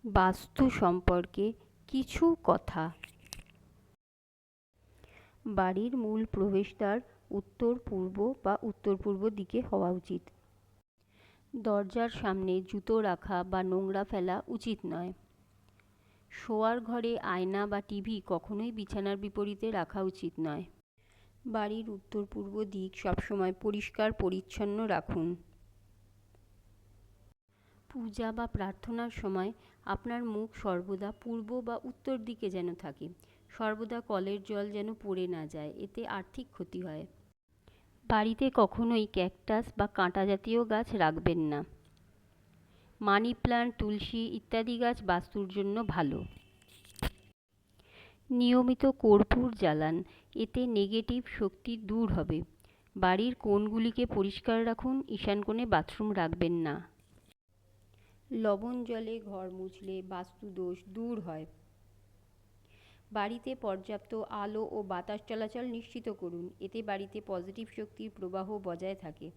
বাস্তু সম্পর্কে কিছু কথা। বাড়ির মূল প্রবেশদ্বার উত্তর পূর্ব বা উত্তর পূর্ব দিকে হওয়া উচিত। দরজার সামনে জুতো রাখা বা নোংরা ফেলা উচিত নয়। শোয়ার ঘরে আয়না বা টিভি কখনোই বিছানার বিপরীতে রাখা উচিত নয়। বাড়ির উত্তর পূর্ব দিক সবসময় পরিষ্কার পরিচ্ছন্ন রাখুন। পূজা বা প্রার্থনার সময় আপনার মুখ সর্বদা পূর্ব বা উত্তর দিকে যেন থাকে। সর্বদা কলের জল যেন পড়ে না যায়, এতে আর্থিক ক্ষতি হয়। বাড়িতে কখনোই ক্যাকটাস বা কাঁটা জাতীয় গাছ রাখবেন না। মানি প্ল্যান্ট, তুলসী ইত্যাদি গাছ বাস্তুর জন্য ভালো। নিয়মিত কর্পূর জ্বালান, এতে নেগেটিভ শক্তি দূর হবে। বাড়ির কোণগুলিকে পরিষ্কার রাখুন, ঈশান কোণে বাথরুম রাখবেন না। লবণ জলে ঘর মুছলে বাস্তুদোষ দূর হয়। বাড়িতে পর্যাপ্ত আলো ও বাতাস চলাচল নিশ্চিত করুন, এতে বাড়িতে পজিটিভ শক্তির প্রবাহ বজায় থাকে।